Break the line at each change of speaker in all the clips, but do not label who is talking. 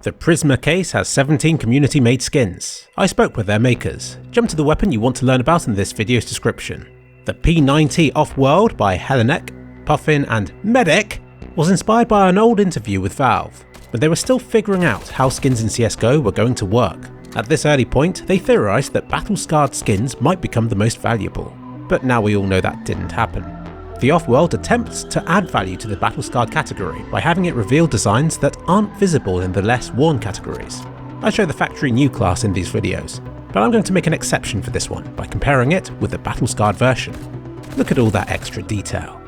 The Prisma Case has 17 community-made skins. I spoke with their makers. Jump to the weapon you want to learn about in this video's description. The P90 Off-World by Hellenic, Puffin and Medic was inspired by an old interview with Valve, but they were still figuring out how skins in CSGO were going to work. At this early point, they theorized that battle-scarred skins might become the most valuable, but now we all know that didn't happen. The Off-World attempts to add value to the battle-scarred category by having it reveal designs that aren't visible in the less worn categories. I show the factory new class in these videos, but I'm going to make an exception for this one by comparing it with the battle-scarred version. Look at all that extra detail.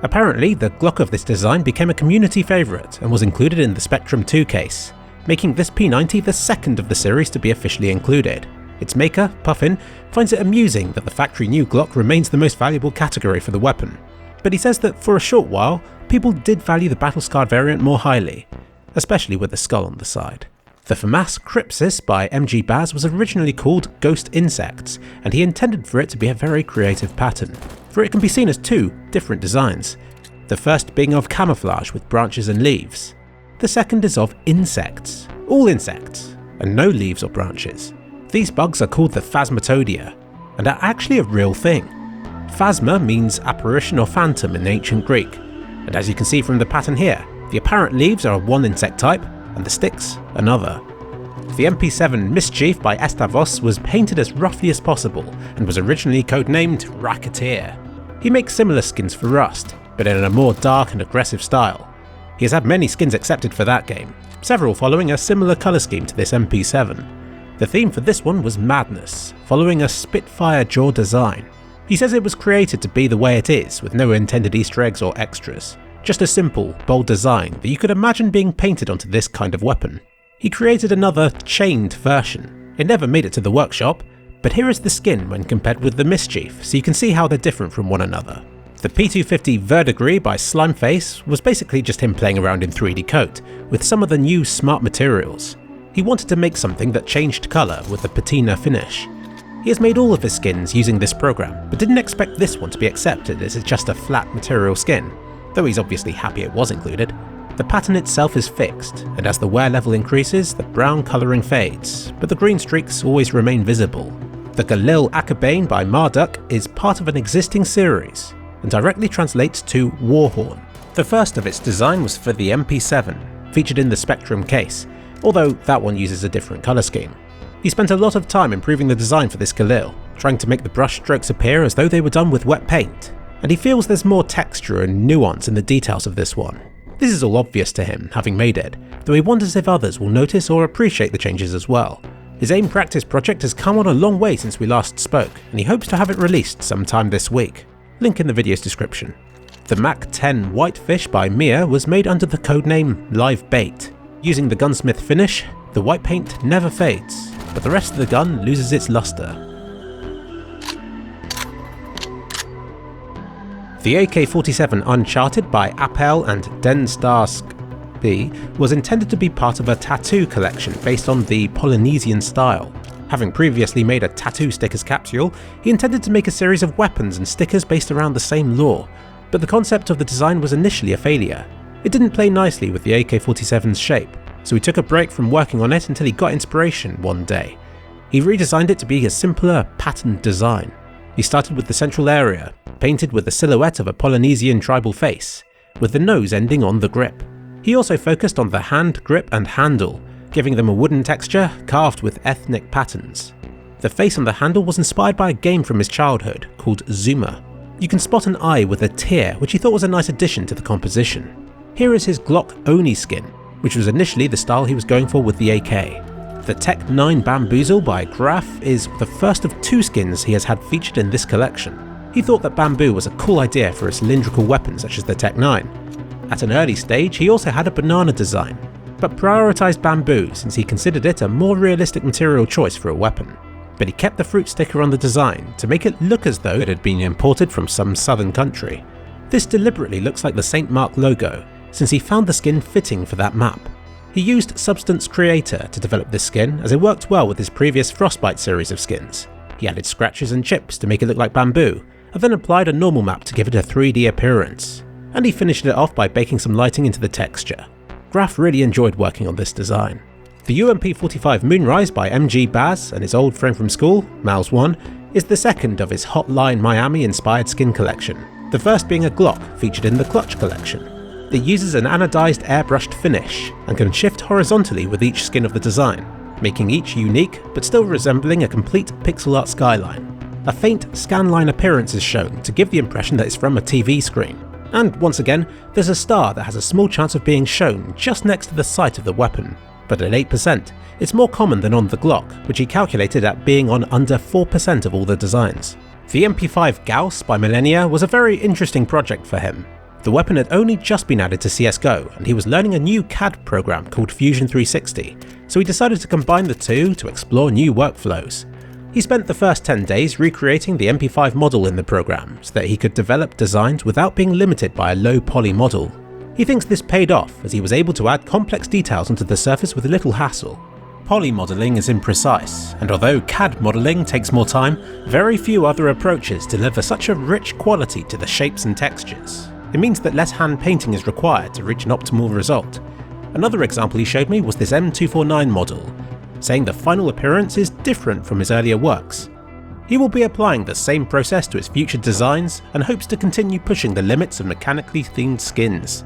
Apparently, the Glock of this design became a community favourite and was included in the Spectrum 2 case, making this P90 the second of the series to be officially included. Its maker, Puffin, finds it amusing that the factory new Glock remains the most valuable category for the weapon, but he says that for a short while, people did value the battle-scarred variant more highly, especially with the skull on the side. The Famas Crypsis by MG Baz was originally called Ghost Insects, and he intended for it to be a very creative pattern, for it can be seen as two different designs, the first being of camouflage with branches and leaves. The second is of insects, all insects, and no leaves or branches. These bugs are called the Phasmatodia, and are actually a real thing. Phasma means apparition or phantom in ancient Greek, and as you can see from the pattern here, the apparent leaves are one insect type, and the sticks another. The MP7 Mischief by Estavos was painted as roughly as possible, and was originally codenamed Racketeer. He makes similar skins for Rust, but in a more dark and aggressive style. He has had many skins accepted for that game, several following a similar colour scheme to this MP7. The theme for this one was madness, following a Spitfire jaw design. He says it was created to be the way it is, with no intended Easter eggs or extras. Just a simple, bold design that you could imagine being painted onto this kind of weapon. He created another chained version. It never made it to the workshop, but here is the skin when compared with the Mischief, so you can see how they're different from one another. The P250 Verdigris by Slimeface was basically just him playing around in 3D coat, with some of the new smart materials. He wanted to make something that changed colour with the patina finish. He has made all of his skins using this program, but didn't expect this one to be accepted as it's just a flat material skin, though he's obviously happy it was included. The pattern itself is fixed, and as the wear level increases, the brown colouring fades, but the green streaks always remain visible. The Galil Akoben by Marduk is part of an existing series, and directly translates to Warhorn. The first of its design was for the MP7, featured in the Spectrum case, although that one uses a different colour scheme. He spent a lot of time improving the design for this Galil, trying to make the brush strokes appear as though they were done with wet paint, and he feels there's more texture and nuance in the details of this one. This is all obvious to him, having made it, though he wonders if others will notice or appreciate the changes as well. His AIM practice project has come on a long way since we last spoke, and he hopes to have it released sometime this week. Link in the video's description. The Mach 10 Whitefish by Mia was made under the codename Live Bait. Using the gunsmith finish, the white paint never fades, but the rest of the gun loses its luster. The AK-47 Uncharted by Appel and Denstarsk B was intended to be part of a tattoo collection based on the Polynesian style. Having previously made a tattoo stickers capsule, he intended to make a series of weapons and stickers based around the same lore, but the concept of the design was initially a failure. It didn't play nicely with the AK-47's shape, so he took a break from working on it until he got inspiration one day. He redesigned it to be a simpler, patterned design. He started with the central area, painted with the silhouette of a Polynesian tribal face, with the nose ending on the grip. He also focused on the hand grip and handle, giving them a wooden texture carved with ethnic patterns. The face on the handle was inspired by a game from his childhood called Zuma. You can spot an eye with a tear, which he thought was a nice addition to the composition. Here is his Glock Oni skin, which was initially the style he was going for with the AK. The Tech 9 Bamboozle by Graf is the first of two skins he has had featured in this collection. He thought that bamboo was a cool idea for a cylindrical weapon such as the Tech 9. At an early stage, he also had a banana design, but prioritised bamboo since he considered it a more realistic material choice for a weapon. But he kept the fruit sticker on the design to make it look as though it had been imported from some southern country. This deliberately looks like the St. Mark logo, since he found the skin fitting for that map. He used Substance Creator to develop this skin, as it worked well with his previous Frostbite series of skins. He added scratches and chips to make it look like bamboo, and then applied a normal map to give it a 3D appearance. And he finished it off by baking some lighting into the texture. Graf really enjoyed working on this design. The UMP-45 Moonrise by MG Baz and his old friend from school, Mouse1, is the second of his Hotline Miami-inspired skin collection, the first being a Glock featured in the Clutch collection. It uses an anodized airbrushed finish and can shift horizontally with each skin of the design, making each unique but still resembling a complete pixel art skyline. A faint scanline appearance is shown to give the impression that it's from a TV screen. And once again, there's a star that has a small chance of being shown just next to the sight of the weapon. But at 8%, it's more common than on the Glock, which he calculated at being on under 4% of all the designs. The MP5 Gauss by Millennia was a very interesting project for him. The weapon had only just been added to CSGO, and he was learning a new CAD program called Fusion 360, so he decided to combine the two to explore new workflows. He spent the first 10 days recreating the MP5 model in the program so that he could develop designs without being limited by a low poly model. He thinks this paid off as he was able to add complex details onto the surface with little hassle. Poly modelling is imprecise, and although CAD modelling takes more time, very few other approaches deliver such a rich quality to the shapes and textures. It means that less hand painting is required to reach an optimal result. Another example he showed me was this M249 model, saying the final appearance is different from his earlier works. He will be applying the same process to his future designs and hopes to continue pushing the limits of mechanically themed skins.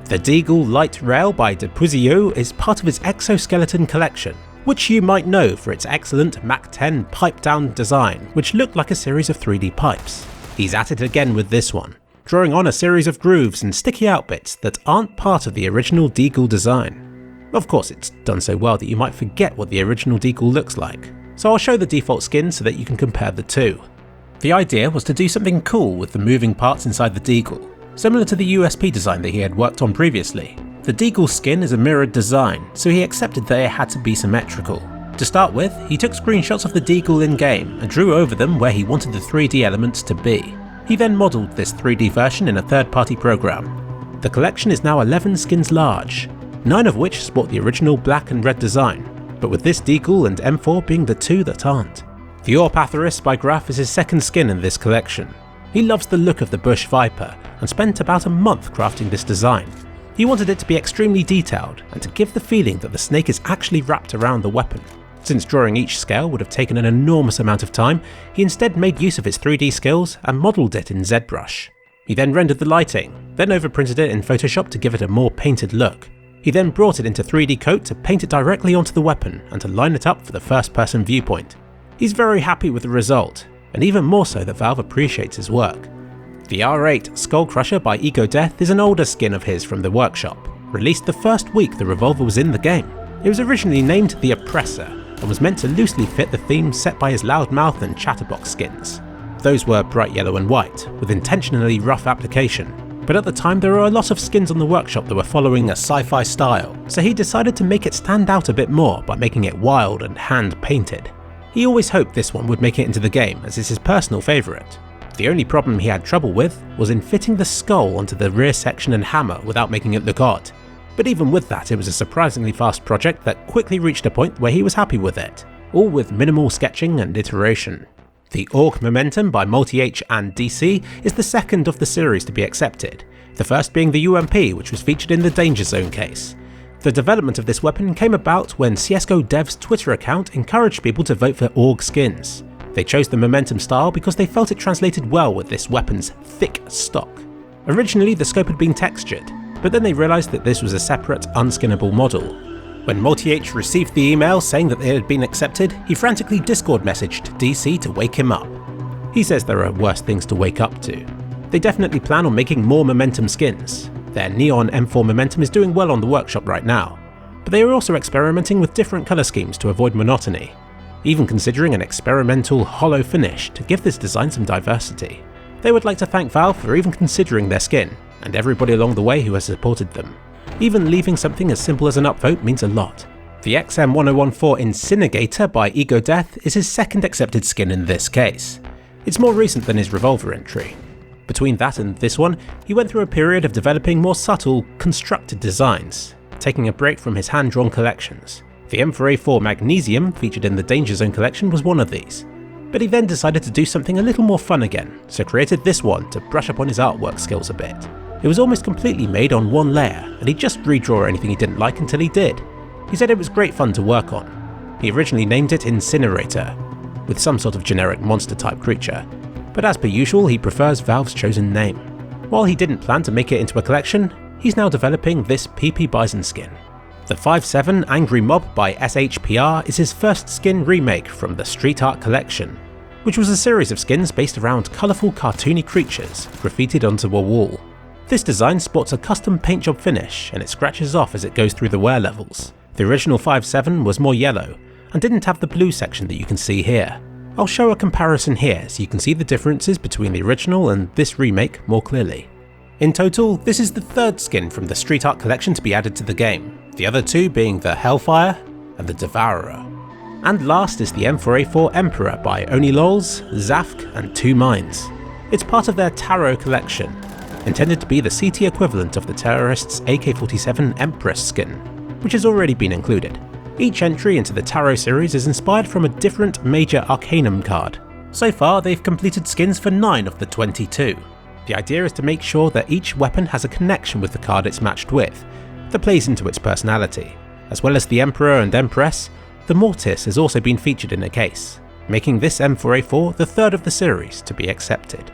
The Deagle Light Rail by Depuzio is part of his exoskeleton collection, which you might know for its excellent Mach 10 pipe-down design, which looked like a series of 3D pipes. He's at it again with this one, drawing on a series of grooves and sticky out bits that aren't part of the original Deagle design. Of course, it's done so well that you might forget what the original Deagle looks like, so I'll show the default skin so that you can compare the two. The idea was to do something cool with the moving parts inside the Deagle, similar to the USP design that he had worked on previously. The Deagle skin is a mirrored design, so he accepted that it had to be symmetrical. To start with, he took screenshots of the Deagle in-game and drew over them where he wanted the 3D elements to be. He then modelled this 3D version in a third-party program. The collection is now 11 skins large, 9 of which sport the original black and red design, but with this Deagle and M4 being the two that aren't. The Atheris by Graf is his second skin in this collection. He loves the look of the Bush Viper and spent about a month crafting this design. He wanted it to be extremely detailed and to give the feeling that the snake is actually wrapped around the weapon. Since drawing each scale would have taken an enormous amount of time, he instead made use of his 3D skills and modelled it in ZBrush. He then rendered the lighting, then overprinted it in Photoshop to give it a more painted look. He then brought it into 3D Coat to paint it directly onto the weapon and to line it up for the first-person viewpoint. He's very happy with the result, and even more so that Valve appreciates his work. The R8 Skullcrusher by Ego Death is an older skin of his from the workshop, released the first week the revolver was in the game. It was originally named the Oppressor, and was meant to loosely fit the theme set by his Loudmouth and Chatterbox skins. Those were bright yellow and white, with intentionally rough application, but at the time there were a lot of skins on the workshop that were following a sci-fi style, so he decided to make it stand out a bit more by making it wild and hand-painted. He always hoped this one would make it into the game, as it's his personal favourite. The only problem he had trouble with was in fitting the skull onto the rear section and hammer without making it look odd. But even with that, it was a surprisingly fast project that quickly reached a point where he was happy with it, all with minimal sketching and iteration. The Orc Momentum by Multi-H and DC is the second of the series to be accepted, the first being the UMP, which was featured in the Danger Zone case. The development of this weapon came about when CSGO Dev's Twitter account encouraged people to vote for Org skins. They chose the Momentum style because they felt it translated well with this weapon's thick stock. Originally the scope had been textured, but then they realised that this was a separate, unskinnable model. When Multi-H received the email saying that it had been accepted, he frantically Discord messaged DC to wake him up. He says there are worse things to wake up to. They definitely plan on making more Momentum skins. Their Neon M4 Momentum is doing well on the workshop right now, but they are also experimenting with different colour schemes to avoid monotony, even considering an experimental hollow finish to give this design some diversity. They would like to thank Valve for even considering their skin, and everybody along the way who has supported them. Even leaving something as simple as an upvote means a lot. The XM1014 Incinegator by Ego Death is his second accepted skin in this case. It's more recent than his Revolver entry. Between that and this one, he went through a period of developing more subtle, constructed designs, taking a break from his hand-drawn collections. The M4A4 Magnesium, featured in the Danger Zone collection, was one of these. But he then decided to do something a little more fun again, so created this one to brush up on his artwork skills a bit. It was almost completely made on one layer, and he'd just redraw anything he didn't like until he did. He said it was great fun to work on. He originally named it Incinegator, with some sort of generic monster type creature, but as per usual he prefers Valve's chosen name. While he didn't plan to make it into a collection, he's now developing this PP Bison skin. The 5/7 Angry Mob by SHPR is his first skin remake from the Street Art collection, which was a series of skins based around colourful cartoony creatures graffitied onto a wall. This design sports a custom paint job finish and it scratches off as it goes through the wear levels. The original 5/7 was more yellow and didn't have the blue section that you can see here. I'll show a comparison here so you can see the differences between the original and this remake more clearly. In total, this is the third skin from the Street Art collection to be added to the game, the other two being the Hellfire and the Devourer. And last is the M4A4 Emperor by OniLols, Zafk and 2 Minds. It's part of their Tarot collection, intended to be the CT equivalent of the terrorist's AK-47 Empress skin, which has already been included. Each entry into the Tarot series is inspired from a different major Arcanum card. So far they've completed skins for 9 of the 22. The idea is to make sure that each weapon has a connection with the card it's matched with, that plays into its personality. As well as the Emperor and Empress, the Mortis has also been featured in a case, making this M4A4 the third of the series to be accepted.